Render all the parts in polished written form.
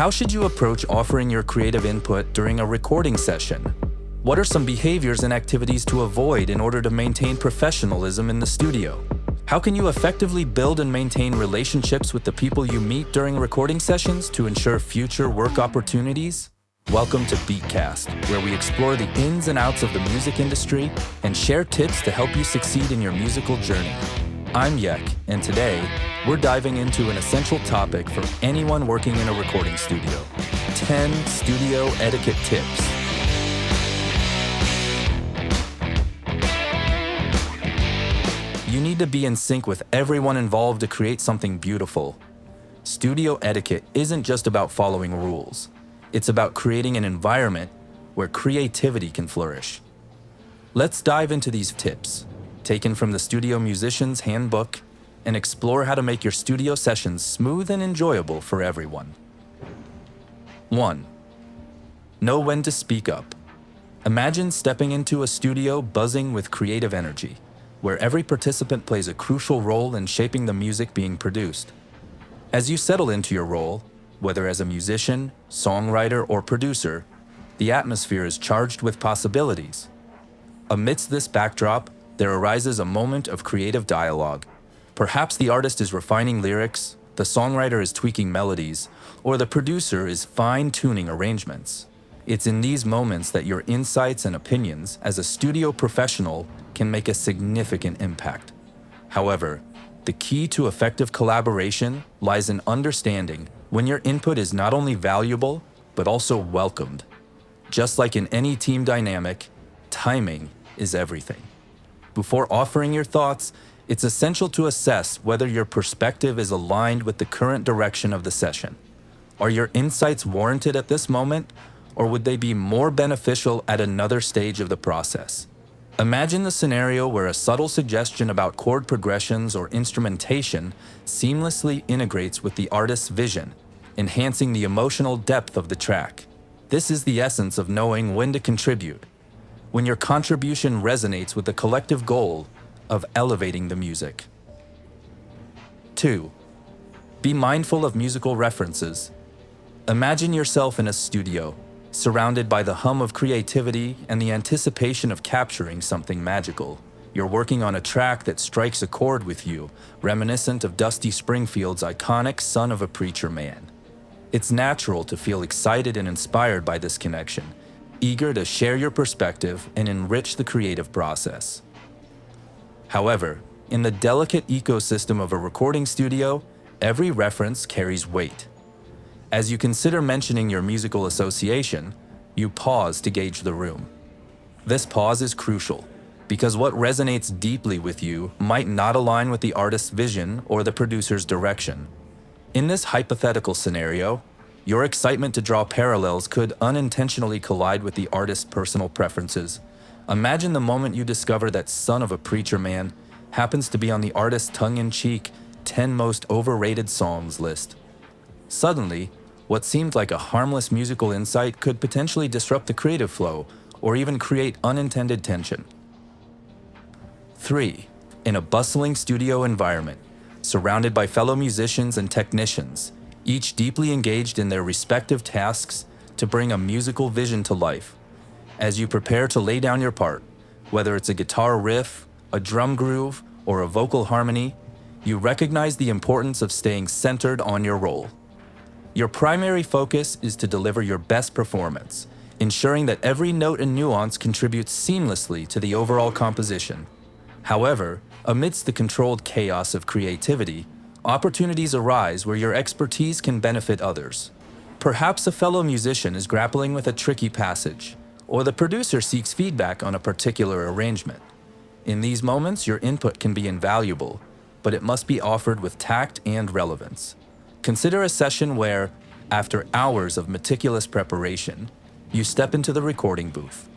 How should you approach offering your creative input during a recording session? What are some behaviors and activities to avoid in order to maintain professionalism in the studio? How can you effectively build and maintain relationships with the people you meet during recording sessions to ensure future work opportunities? Welcome to Beatcast, where we explore the ins and outs of the music industry and share tips to help you succeed in your musical journey. I'm YECK, and today, we're diving into an essential topic for anyone working in a recording studio: 10 studio etiquette tips. You need to be in sync with everyone involved to create something beautiful. Studio etiquette isn't just about following rules. It's about creating an environment where creativity can flourish. Let's dive into these tips, taken from the Studio Musician's Handbook, and explore how to make your studio sessions smooth and enjoyable for everyone. 1. Know when to speak up. Imagine stepping into a studio buzzing with creative energy, where every participant plays a crucial role in shaping the music being produced. As you settle into your role, whether as a musician, songwriter, or producer, the atmosphere is charged with possibilities. Amidst this backdrop, there arises a moment of creative dialogue. Perhaps the artist is refining lyrics, the songwriter is tweaking melodies, or the producer is fine-tuning arrangements. It's in these moments that your insights and opinions as a studio professional can make a significant impact. However, the key to effective collaboration lies in understanding when your input is not only valuable, but also welcomed. Just like in any team dynamic, timing is everything. Before offering your thoughts, it's essential to assess whether your perspective is aligned with the current direction of the session. Are your insights warranted at this moment, or would they be more beneficial at another stage of the process? Imagine the scenario where a subtle suggestion about chord progressions or instrumentation seamlessly integrates with the artist's vision, enhancing the emotional depth of the track. This is the essence of knowing when to contribute, when your contribution resonates with the collective goal of elevating the music. 2. Be mindful of musical references. Imagine yourself in a studio, surrounded by the hum of creativity and the anticipation of capturing something magical. You're working on a track that strikes a chord with you, reminiscent of Dusty Springfield's iconic Son of a Preacher Man. It's natural to feel excited and inspired by this connection, eager to share your perspective and enrich the creative process. However, in the delicate ecosystem of a recording studio, every reference carries weight. As you consider mentioning your musical association, you pause to gauge the room. This pause is crucial, because what resonates deeply with you might not align with the artist's vision or the producer's direction. In this hypothetical scenario, your excitement to draw parallels could unintentionally collide with the artist's personal preferences. Imagine the moment you discover that Son of a Preacher Man happens to be on the artist's tongue-in-cheek 10 most overrated songs list. Suddenly, what seemed like a harmless musical insight could potentially disrupt the creative flow or even create unintended tension. 3. In a bustling studio environment, surrounded by fellow musicians and technicians, each deeply engaged in their respective tasks to bring a musical vision to life. As you prepare to lay down your part, whether it's a guitar riff, a drum groove, or a vocal harmony, you recognize the importance of staying centered on your role. Your primary focus is to deliver your best performance, ensuring that every note and nuance contributes seamlessly to the overall composition. However, amidst the controlled chaos of creativity, opportunities arise where your expertise can benefit others. Perhaps a fellow musician is grappling with a tricky passage, or the producer seeks feedback on a particular arrangement. In these moments, your input can be invaluable, but it must be offered with tact and relevance. Consider a session where, after hours of meticulous preparation, you step into the recording booth.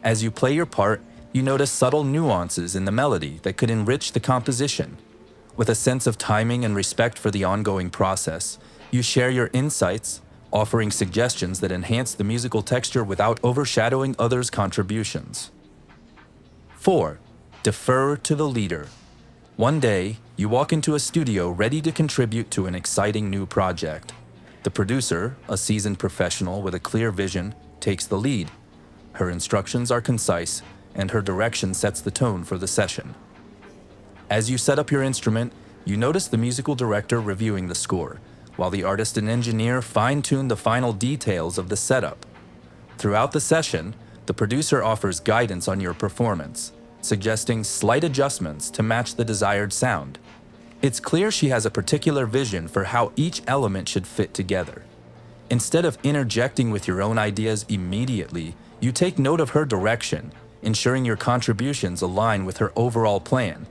As you play your part, you notice subtle nuances in the melody that could enrich the composition. With a sense of timing and respect for the ongoing process, you share your insights, offering suggestions that enhance the musical texture without overshadowing others' contributions. 4. Defer to the leader. One day, you walk into a studio ready to contribute to an exciting new project. The producer, a seasoned professional with a clear vision, takes the lead. Her instructions are concise, and her direction sets the tone for the session. As you set up your instrument, you notice the musical director reviewing the score, while the artist and engineer fine-tune the final details of the setup. Throughout the session, the producer offers guidance on your performance, suggesting slight adjustments to match the desired sound. It's clear she has a particular vision for how each element should fit together. Instead of interjecting with your own ideas immediately, you take note of her direction, ensuring your contributions align with her overall plan.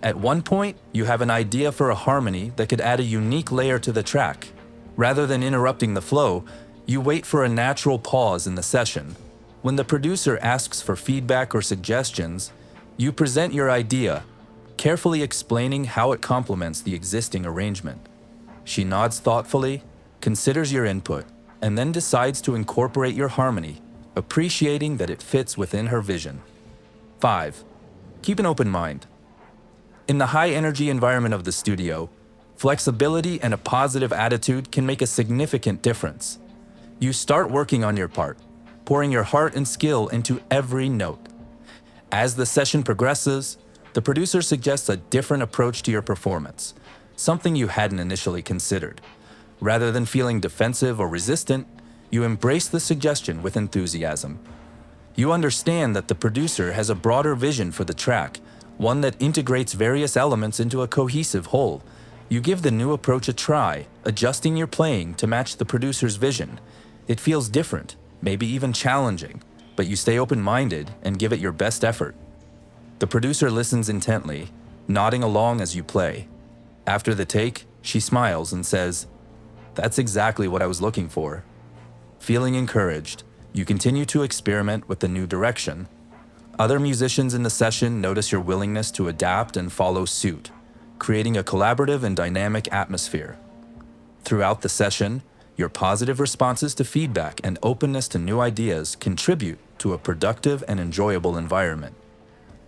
At one point, you have an idea for a harmony that could add a unique layer to the track. Rather than interrupting the flow, you wait for a natural pause in the session. When the producer asks for feedback or suggestions, you present your idea, carefully explaining how it complements the existing arrangement. She nods thoughtfully, considers your input, and then decides to incorporate your harmony, appreciating that it fits within her vision. 5. Keep an open mind. In the high-energy environment of the studio, flexibility and a positive attitude can make a significant difference. You start working on your part, pouring your heart and skill into every note. As the session progresses, the producer suggests a different approach to your performance, something you hadn't initially considered. Rather than feeling defensive or resistant, you embrace the suggestion with enthusiasm. You understand that the producer has a broader vision for the track, one that integrates various elements into a cohesive whole. You give the new approach a try, adjusting your playing to match the producer's vision. It feels different, maybe even challenging, but you stay open-minded and give it your best effort. The producer listens intently, nodding along as you play. After the take, she smiles and says, "That's exactly what I was looking for." Feeling encouraged, you continue to experiment with the new direction. Other musicians in the session notice your willingness to adapt and follow suit, creating a collaborative and dynamic atmosphere. Throughout the session, your positive responses to feedback and openness to new ideas contribute to a productive and enjoyable environment.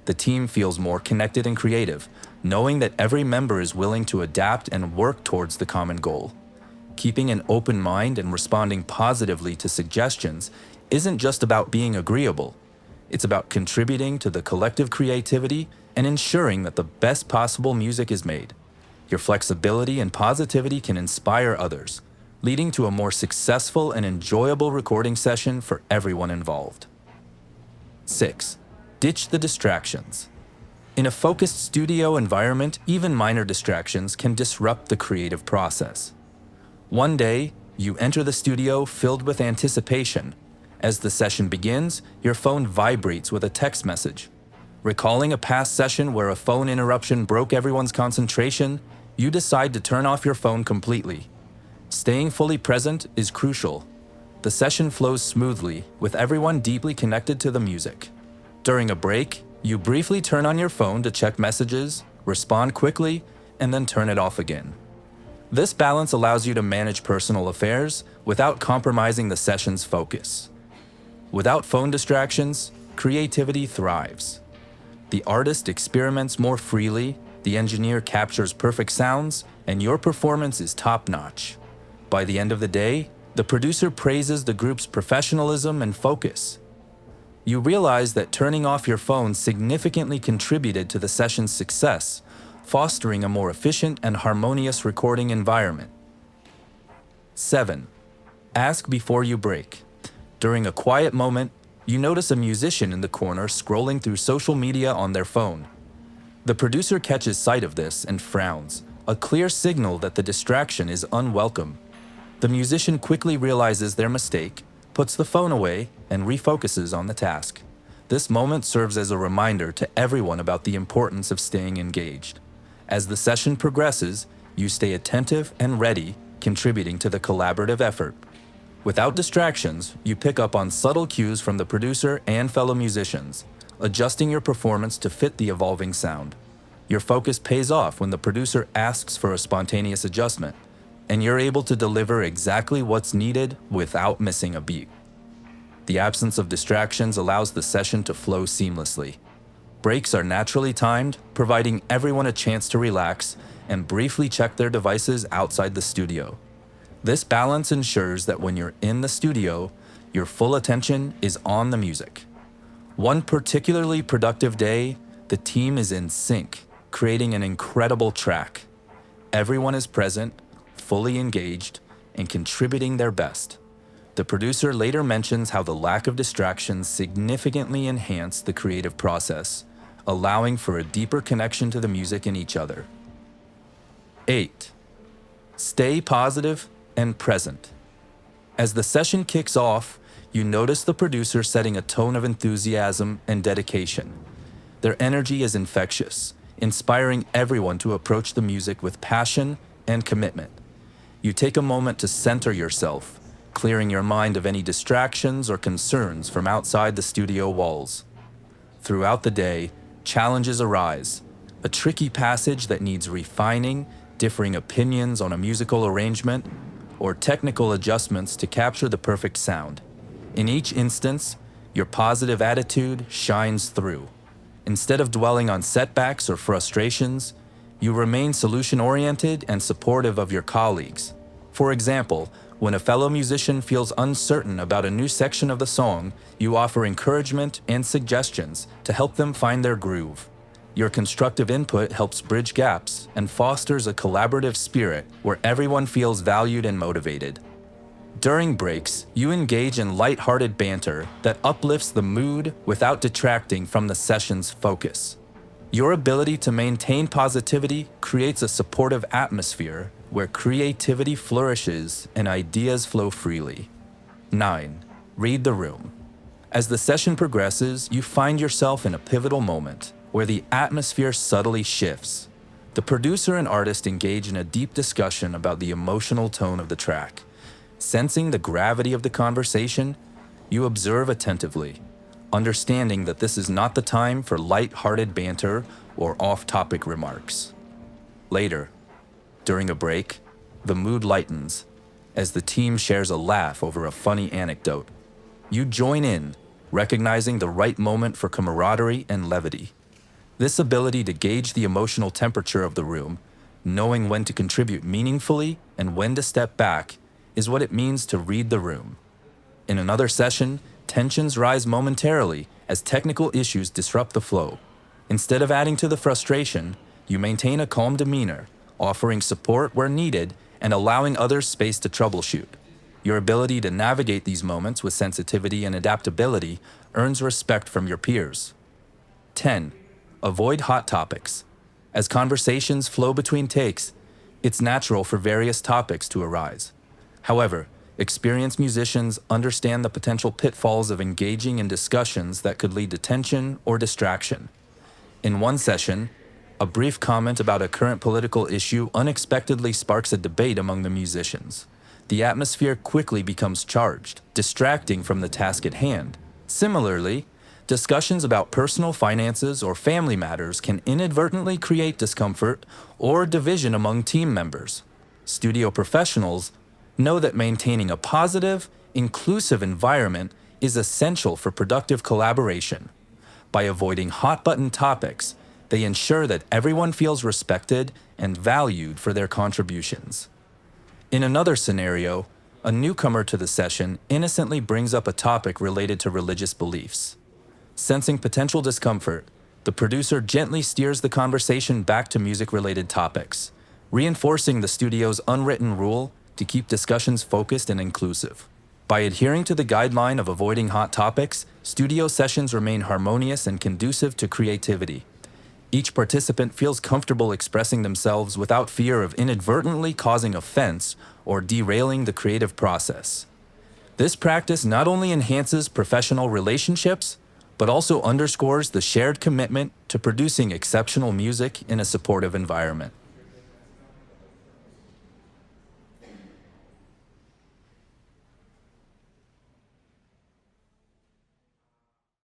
The team feels more connected and creative, knowing that every member is willing to adapt and work towards the common goal. Keeping an open mind and responding positively to suggestions isn't just about being agreeable. It's about contributing to the collective creativity and ensuring that the best possible music is made. Your flexibility and positivity can inspire others, leading to a more successful and enjoyable recording session for everyone involved. 6. Ditch the distractions. In a focused studio environment, even minor distractions can disrupt the creative process. One day, you enter the studio filled with anticipation. As the session begins, your phone vibrates with a text message. Recalling a past session where a phone interruption broke everyone's concentration, you decide to turn off your phone completely. Staying fully present is crucial. The session flows smoothly, with everyone deeply connected to the music. During a break, you briefly turn on your phone to check messages, respond quickly, and then turn it off again. This balance allows you to manage personal affairs without compromising the session's focus. Without phone distractions, creativity thrives. The artist experiments more freely, the engineer captures perfect sounds, and your performance is top-notch. By the end of the day, the producer praises the group's professionalism and focus. You realize that turning off your phone significantly contributed to the session's success, fostering a more efficient and harmonious recording environment. 7. Ask before you break. During a quiet moment, you notice a musician in the corner scrolling through social media on their phone. The producer catches sight of this and frowns, a clear signal that the distraction is unwelcome. The musician quickly realizes their mistake, puts the phone away, and refocuses on the task. This moment serves as a reminder to everyone about the importance of staying engaged. As the session progresses, you stay attentive and ready, contributing to the collaborative effort. Without distractions, you pick up on subtle cues from the producer and fellow musicians, adjusting your performance to fit the evolving sound. Your focus pays off when the producer asks for a spontaneous adjustment, and you're able to deliver exactly what's needed without missing a beat. The absence of distractions allows the session to flow seamlessly. Breaks are naturally timed, providing everyone a chance to relax and briefly check their devices outside the studio. This balance ensures that when you're in the studio, your full attention is on the music. One particularly productive day, the team is in sync, creating an incredible track. Everyone is present, fully engaged, and contributing their best. The producer later mentions how the lack of distractions significantly enhanced the creative process, allowing for a deeper connection to the music and each other. 8. Stay positive and present. As the session kicks off, you notice the producer setting a tone of enthusiasm and dedication. Their energy is infectious, inspiring everyone to approach the music with passion and commitment. You take a moment to center yourself, clearing your mind of any distractions or concerns from outside the studio walls. Throughout the day, challenges arise. A tricky passage that needs refining, differing opinions on a musical arrangement, or technical adjustments to capture the perfect sound. In each instance, your positive attitude shines through. Instead of dwelling on setbacks or frustrations, you remain solution-oriented and supportive of your colleagues. For example, when a fellow musician feels uncertain about a new section of the song, you offer encouragement and suggestions to help them find their groove. Your constructive input helps bridge gaps and fosters a collaborative spirit where everyone feels valued and motivated. During breaks, you engage in light-hearted banter that uplifts the mood without detracting from the session's focus. Your ability to maintain positivity creates a supportive atmosphere where creativity flourishes and ideas flow freely. 9. Read the room. As the session progresses, you find yourself in a pivotal moment where the atmosphere subtly shifts. The producer and artist engage in a deep discussion about the emotional tone of the track. Sensing the gravity of the conversation, you observe attentively, understanding that this is not the time for light-hearted banter or off-topic remarks. Later, during a break, the mood lightens as the team shares a laugh over a funny anecdote. You join in, recognizing the right moment for camaraderie and levity. This ability to gauge the emotional temperature of the room, knowing when to contribute meaningfully and when to step back, is what it means to read the room. In another session, tensions rise momentarily as technical issues disrupt the flow. Instead of adding to the frustration, you maintain a calm demeanor, offering support where needed and allowing others space to troubleshoot. Your ability to navigate these moments with sensitivity and adaptability earns respect from your peers. 10. Avoid hot topics. As conversations flow between takes, it's natural for various topics to arise. However, experienced musicians understand the potential pitfalls of engaging in discussions that could lead to tension or distraction. In one session, a brief comment about a current political issue unexpectedly sparks a debate among the musicians. The atmosphere quickly becomes charged, distracting from the task at hand. Similarly, discussions about personal finances or family matters can inadvertently create discomfort or division among team members. Studio professionals know that maintaining a positive, inclusive environment is essential for productive collaboration. By avoiding hot-button topics, they ensure that everyone feels respected and valued for their contributions. In another scenario, a newcomer to the session innocently brings up a topic related to religious beliefs. Sensing potential discomfort, the producer gently steers the conversation back to music-related topics, reinforcing the studio's unwritten rule to keep discussions focused and inclusive. By adhering to the guideline of avoiding hot topics, studio sessions remain harmonious and conducive to creativity. Each participant feels comfortable expressing themselves without fear of inadvertently causing offense or derailing the creative process. This practice not only enhances professional relationships, but also underscores the shared commitment to producing exceptional music in a supportive environment.